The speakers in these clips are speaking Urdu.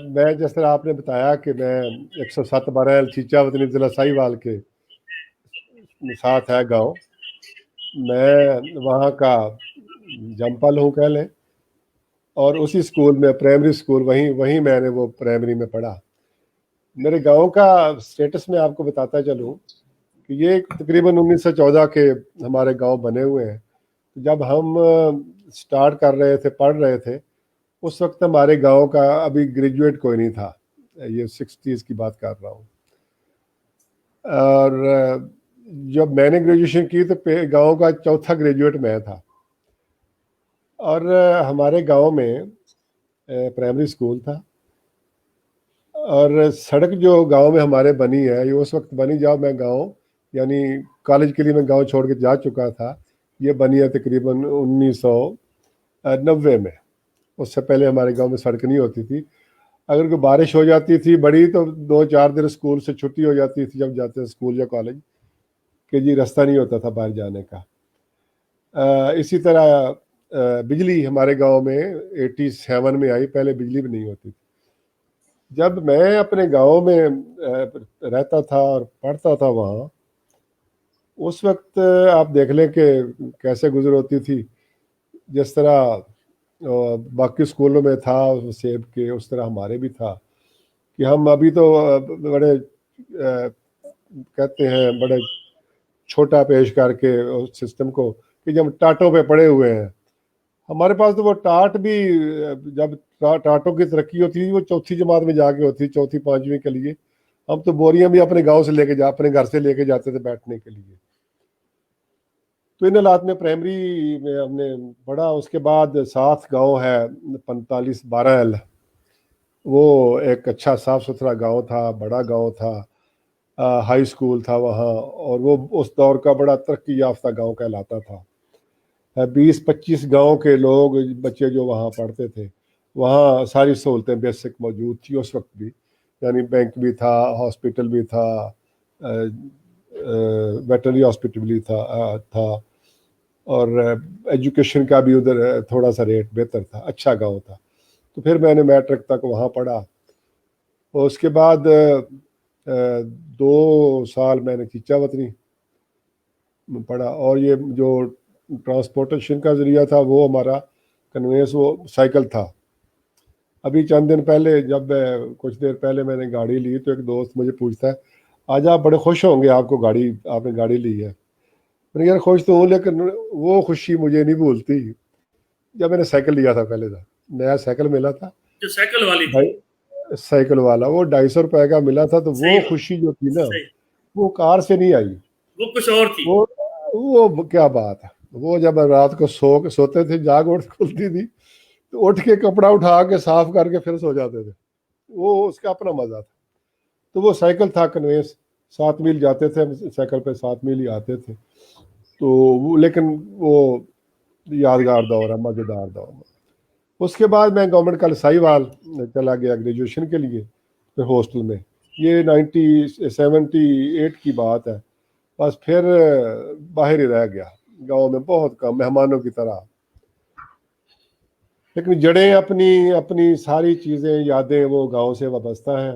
میں جس طرح آپ نے بتایا کہ میں 107 برائل چیچا وطنی ضلع ساہیوال کے ساتھ ہے گاؤں، میں وہاں کا جمپل ہوں کہہ لیں، اور اسی اسکول میں پرائمری اسکول وہیں میں نے وہ پرائمری میں پڑھا۔ میرے گاؤں کا اسٹیٹس میں آپ کو بتاتا چلوں کہ یہ تقریباً 1914 کے ہمارے گاؤں بنے ہوئے ہیں۔ جب ہم سٹارٹ کر رہے تھے، پڑھ رہے تھے، اس وقت ہمارے گاؤں کا ابھی گریجویٹ کوئی نہیں تھا، یہ 60s کی بات کر رہا ہوں۔ اور جب میں نے گریجویشن کی تو گاؤں کا چوتھا گریجویٹ میں تھا، اور ہمارے گاؤں میں پرائمری اسکول تھا، اور سڑک جو گاؤں میں ہمارے بنی ہے یہ اس وقت بنی جب میں گاؤں یعنی کالج کے لیے میں گاؤں چھوڑ کے جا چکا تھا۔ یہ بنی ہے تقریباً 1990 میں، اس سے پہلے ہمارے گاؤں میں سڑک نہیں ہوتی تھی۔ اگر کوئی بارش ہو جاتی تھی بڑی تو 2-4 دن اسکول سے چھٹی ہو جاتی تھی جب جاتے اسکول یا کالج، کہ جی رستہ نہیں ہوتا تھا باہر جانے کا۔ اسی طرح بجلی ہمارے گاؤں میں 87 میں آئی، پہلے بجلی بھی نہیں ہوتی تھی۔ جب میں اپنے گاؤں میں رہتا تھا اور پڑھتا تھا وہاں، اس وقت آپ دیکھ لیں کہ کیسے گزر ہوتی تھی۔ جس طرح باقی اسکولوں میں تھا سیب کے، اس طرح ہمارے بھی تھا کہ ہم ابھی تو بڑے کہتے ہیں بڑے چھوٹا پیش کر کے اس سسٹم کو کہ جب ٹاٹوں پہ پڑے ہوئے ہیں۔ ہمارے پاس تو وہ ٹاٹ بھی جب ٹاٹوں کی ترقی ہوتی تھی وہ چوتھی جماعت میں جا کے ہوتی، چوتھی پانچویں کے لیے ہم تو بوریاں بھی اپنے گاؤں سے لے کے اپنے گھر سے لے کے جاتے تھے بیٹھنے کے لیے۔ تو ان حالات میں پرائمری میں ہم نے پڑھا۔ اس کے بعد ساتھ گاؤں ہے 45 12 وہ ایک اچھا صاف ستھرا گاؤں تھا، بڑا گاؤں تھا، ہائی اسکول تھا وہاں، اور وہ اس دور کا بڑا ترقی یافتہ گاؤں کہلاتا تھا۔ 20-25 گاؤں کے لوگ بچے جو وہاں پڑھتے تھے، وہاں ساری سہولتیں بیسک موجود تھی اس وقت بھی، یعنی بینک بھی تھا، ہاسپٹل بھی تھا، ویٹرنری ہاسپٹل بھی تھا، اور ایجوکیشن کا بھی ادھر تھوڑا سا ریٹ بہتر تھا، اچھا گاؤں تھا۔ تو پھر میں نے میٹرک تک وہاں پڑھا، اور اس کے بعد 2 سال میں نے چیچا وطنی پڑھا۔ اور یہ جو ٹرانسپورٹیشن کا ذریعہ تھا وہ ہمارا کنوینس وہ سائیکل تھا۔ ابھی چند دن پہلے جب کچھ دیر پہلے میں نے گاڑی لی تو ایک دوست مجھے پوچھتا ہے آج آپ بڑے خوش ہوں گے آپ نے گاڑی لی ہے۔ میں نے یار خوش تو ہوں، لیکن وہ خوشی مجھے نہیں بھولتی جب میں نے سائیکل لیا تھا۔ پہلے تھا نیا سائیکل ملا تھا، جو سائیکل والی تھی، سائیکل والا، وہ 250 روپے کا ملا تھا، تو وہ خوشی جو تھی نا وہ کار سے نہیں آئی، وہ کچھ اور تھی۔ وہ کیا بات ہے، وہ جب رات کو سوتے تھے جاگ اٹھ کھلتی تھی تو اٹھ کے کپڑا اٹھا کے صاف کر کے پھر سو جاتے تھے، وہ اس کا اپنا مزہ تھا۔ تو وہ سائیکل تھا کنوینس، 7 میل جاتے تھے سائیکل پہ، 7 میل ہی آتے تھے۔ تو لیکن وہ یادگار دور ہے، مزیدار دور۔ اس کے بعد میں گورنمنٹ کالج ساہیوال چلا گیا گریجویشن کے لیے، پھر ہاسٹل میں۔ یہ 1978 کی بات ہے۔ بس پھر باہر ہی رہ گیا، گاؤں میں بہت کم، مہمانوں کی طرح۔ لیکن جڑیں اپنی ساری چیزیں، یادیں وہ گاؤں سے وابستہ ہیں۔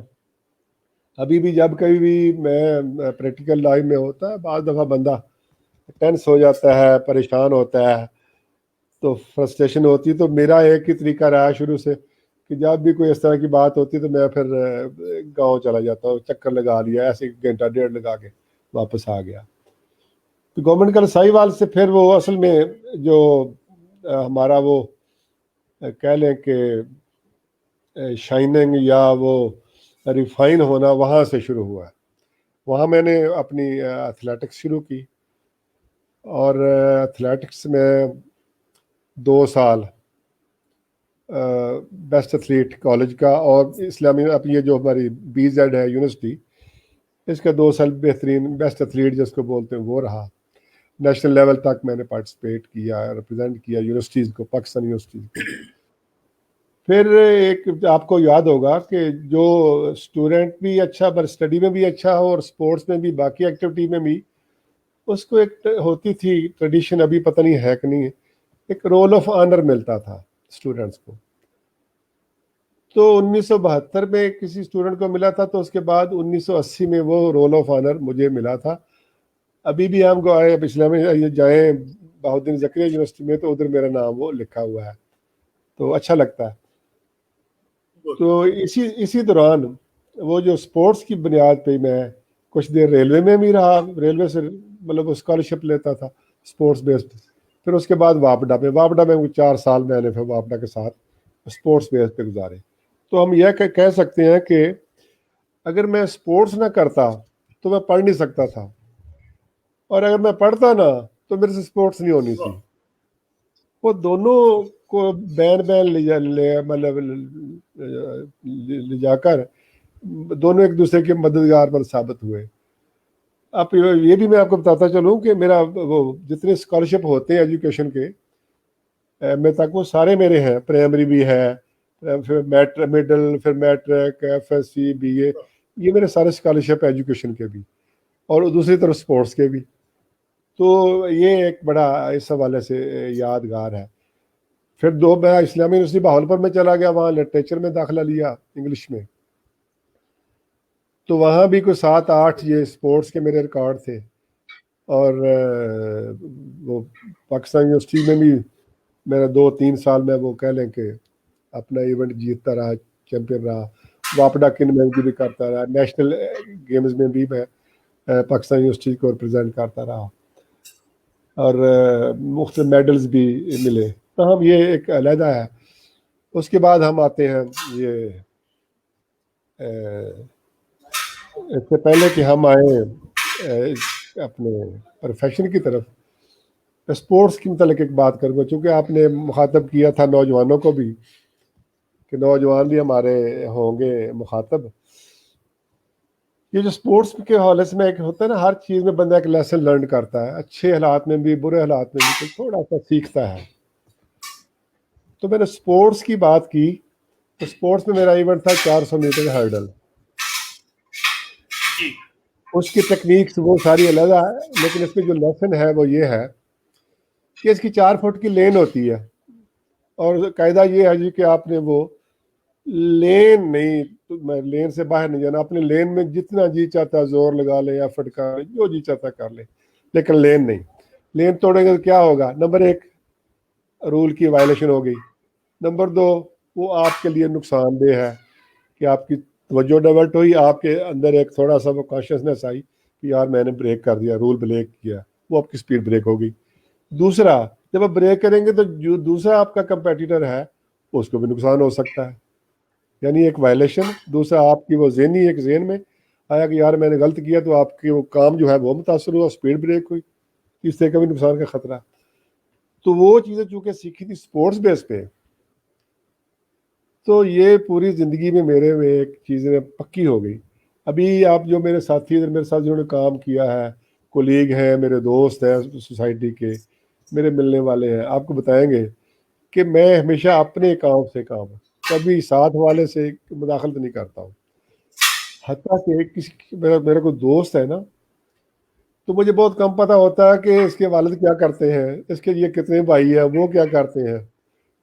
ابھی بھی جب کبھی بھی میں پریکٹیکل لائف میں ہوتا ہے، بعض دفعہ بندہ ٹینس ہو جاتا ہے، پریشان ہوتا ہے، تو فرسٹریشن ہوتی ہے۔ تو میرا ایک ہی طریقہ رہا شروع سے کہ جب بھی کوئی اس طرح کی بات ہوتی تو میں پھر گاؤں چلا جاتا ہوں، چکر لگا لیا، ایسے 1-1.5 گھنٹہ لگا کے واپس آ گیا۔ تو گورنمنٹ کالج ساہیوال سے پھر وہ اصل میں جو ہمارا وہ کہہ لیں کہ شائننگ یا وہ ریفائن ہونا وہاں سے شروع ہوا ہے۔ وہاں میں نے اپنی ایتھلیٹکس شروع کی، اور ایتھلیٹکس میں 2 سال بیسٹ ایتھلیٹ کالج کا، اور اسلامی اب یہ جو ہماری BZ ہے یونیورسٹی، اس کا 2 سال بہترین بیسٹ ایتھلیٹ جس کو بولتے ہیں وہ رہا۔ نیشنل لیول تک میں نے پارٹیسپیٹ کیا، ریپرزینٹ کیا یونیورسٹیز کو، پاکستانی یونیورسٹیز کو۔ پھر ایک آپ کو یاد ہوگا کہ جو اسٹوڈنٹ بھی اچھا پر اسٹڈی میں بھی اچھا ہو اور اسپورٹس میں بھی، باقی ایکٹیویٹی میں بھی، اس کو ایک ہوتی تھی ٹریڈیشن، ابھی پتہ نہیں ہے کہ نہیں ہے، ایک رول آف آنر ملتا تھا اسٹوڈنٹس کو۔ تو 1972 میں کسی اسٹوڈنٹ کو ملا تھا، تو اس کے بعد 1980 میں وہ رول آف آنر مجھے ملا تھا. ابھی بھی ہم کو آئے پچھلے میں جائیں بہاؤالدین زکریا یونیورسٹی میں تو ادھر میرا نام وہ لکھا ہوا ہے، تو اچھا لگتا ہے. تو اسی دوران وہ جو اسپورٹس کی بنیاد پہ میں کچھ دیر ریلوے میں بھی رہا، ریلوے سے مطلب اسکالرشپ لیتا تھا اسپورٹس بیسڈ. پھر اس کے بعد واپڈا میں 4 سال میں نے پھر واپڈا کے ساتھ اسپورٹس بیس پہ گزارے. تو ہم یہ کہہ سکتے ہیں کہ اگر میں اسپورٹس نہ کرتا تو میں پڑھ نہیں سکتا تھا، اور اگر میں پڑھتا نا تو میرے سے اسپورٹس نہیں ہونی تھی. وہ دونوں کو بین مطلب لے جا کر دونوں ایک دوسرے کے مددگار پر ثابت ہوئے. اب یہ بھی میں آپ کو بتاتا چلوں کہ میرا وہ جتنے اسکالرشپ ہوتے ہیں ایجوکیشن کے میں تک وہ سارے میرے ہیں. پرائمری بھی ہے، پھر مڈل، پھر matric, F S C, B A, یہ میرے سارے اسکالرشپ ایجوکیشن کے بھی، اور دوسری طرف اسپورٹس کے بھی. تو یہ ایک بڑا اس حوالے سے یادگار ہے. پھر میں اسلامی یونیورسٹی بہاولپور میں چلا گیا، وہاں لٹریچر میں داخلہ لیا انگلش میں. تو وہاں بھی کوئی 7-8 یہ اسپورٹس کے میرے ریکارڈ تھے. اور وہ پاکستان یونیورسٹی میں بھی میرا 2-3 سال میں وہ کہہ لیں کہ اپنا ایونٹ جیتتا رہا، چیمپئن رہا. واپڈا کن میں بھی کرتا رہا، نیشنل گیمز میں بھی میں پاکستان یونیورسٹی کو ریپرزینٹ کرتا رہا، اور مختلف میڈلز بھی ملے. تو ہم یہ ایک علیحدہ ہے. اس کے بعد ہم آتے ہیں یہ اس سے پہلے کہ ہم آئیں اپنے پروفیشن کی طرف، اسپورٹس کے متعلق ایک بات کروں گا، چونکہ آپ نے مخاطب کیا تھا نوجوانوں کو بھی کہ نوجوان بھی ہمارے ہوں گے مخاطب. یہ جو اسپورٹس کے حوالے سے میں ایک ہوتا ہے نا، ہر چیز میں بندہ ایک لیسن لرن کرتا ہے، اچھے حالات میں بھی برے حالات میں بھی تھوڑا سا سیکھتا ہے. تو میں نے اسپورٹس کی بات کی تو اسپورٹس میں میرا ایونٹ تھا 400 میٹر ہرڈل. اس کی ٹیکنیکس وہ ساری علیحدہ ہے، لیکن اس میں جو لیسن ہے وہ یہ ہے کہ اس کی 4 فٹ کی لین ہوتی ہے، اور قاعدہ یہ ہے جی کہ آپ نے وہ لین نہیں، لین سے باہر نہیں جانا. اپنے لین میں جتنا جی چاہتا زور لگا لے یا فٹکا لے، جو جی چاہتا کر لے، لیکن لین نہیں. لین توڑیں گے تو کیا ہوگا؟ نمبر 1 رول کی وائلیشن ہو گئی. نمبر 2 وہ آپ کے لیے نقصان دہ ہے کہ آپ کی توجہ ڈائیورٹ ہوئی، آپ کے اندر ایک تھوڑا سا وہ کانشیسنیس آئی کہ یار میں نے بریک کر دیا، رول بریک کیا، وہ آپ کی سپیڈ بریک ہو گئی. دوسرا، جب آپ بریک کریں گے تو جو دوسرا آپ کا کمپیٹیٹر ہے اس کو بھی نقصان ہو سکتا ہے. یعنی ایک وائلیشن، دوسرا آپ کی وہ ذہنی ایک ذہن میں آیا کہ یار میں نے غلط کیا، تو آپ کی وہ کام جو ہے وہ متاثر ہوا، سپیڈ بریک ہوئی، اس طرح کا بھی نقصان کا خطرہ. تو وہ چیزیں چونکہ سیکھی تھی اسپورٹس بیس پہ، تو یہ پوری زندگی میں میرے میں ایک چیزیں پکی ہو گئی. ابھی آپ جو میرے ساتھی میرے ساتھ جنہوں نے کام کیا ہے، کولیگ ہیں، میرے دوست ہیں سوسائٹی کے، میرے ملنے والے ہیں، آپ کو بتائیں گے کہ میں ہمیشہ اپنے کام سے کام، کبھی ساتھ والے سے مداخلت نہیں کرتا ہوں. حتیٰ کہ میرا کوئی دوست ہے نا، تو مجھے بہت کم پتہ ہوتا ہے کہ اس کے والد کیا کرتے ہیں، اس کے یہ کتنے بھائی ہیں، وہ کیا کرتے ہیں.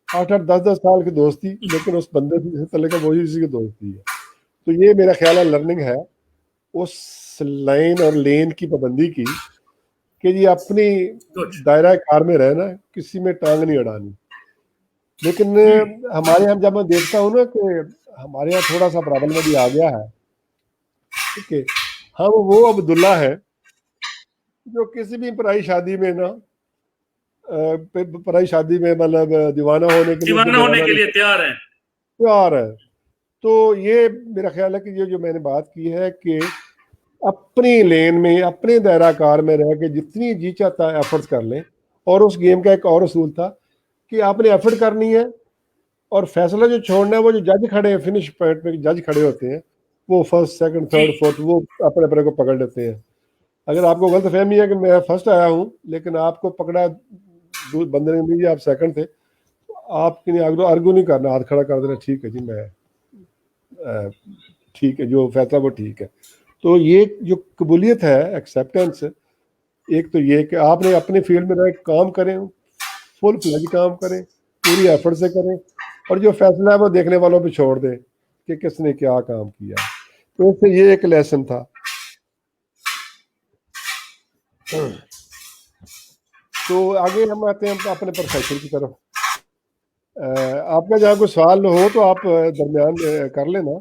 8-10 سال کی دوستی، لیکن اس بندے سے تعلق وہی اسی کی دوستی ہے. تو یہ میرا خیال ہے لرننگ ہے اس لائن اور لین کی پابندی کی کہ جی اپنی دائرہ کار میں رہنا، کسی میں ٹانگ نہیں اڑانی. لیکن ہمارے یہاں جب میں دیکھتا ہوں نا کہ ہمارے یہاں تھوڑا سا پرابلم بھی آ گیا ہے، ٹھیک ہے، ہم وہ عبداللہ ہے جو کسی بھی پرائی شادی میں نا، پرائی شادی میں مطلب دیوانہ ہونے کے لیے تیار ہے. تو یہ میرا خیال ہے کہ یہ جو میں نے بات کی ہے کہ اپنی لین میں، اپنے دائرہ کار میں رہ کے جتنی جی چاہتا ہے ایفرٹس کر لیں. اور اس گیم کا ایک اور اصول تھا کہ آپ نے ایفرٹ کرنی ہے، اور فیصلہ جو چھوڑنا ہے وہ جو جج کھڑے ہیں فنش پوائنٹ میں، جج کھڑے ہوتے ہیں، وہ فرسٹ، سیکنڈ، تھرڈ، فورتھ، وہ اپنے اپنے کو پکڑ لیتے ہیں. اگر آپ کو غلط فہمی ہے کہ میں فرسٹ آیا ہوں لیکن آپ کو پکڑا بندے نے نہیں، آپ سیکنڈ تھے، آپ کے لیے ارگو نہیں کرنا، ہاتھ کھڑا کر دینا، ٹھیک ہے جی میں ٹھیک ہے، جو فیصلہ وہ ٹھیک ہے. تو یہ جو قبولیت ہے، ایکسیپٹنس، ایک تو یہ کہ آپ نے اپنے فیلڈ میں رہ کام کریں، فل فلیج کام کریں، پوری ایفرٹ سے کریں، اور جو فیصلہ ہے وہ دیکھنے والوں پہ چھوڑ دیں کہ کس نے کیا کام کیا. تو اس سے یہ ایک لیسن تھا. تو آگے ہم آتے ہیں اپنے پروفیسر کی طرف. آپ کا جہاں کوئی سوال ہو تو آپ درمیان کر لینا.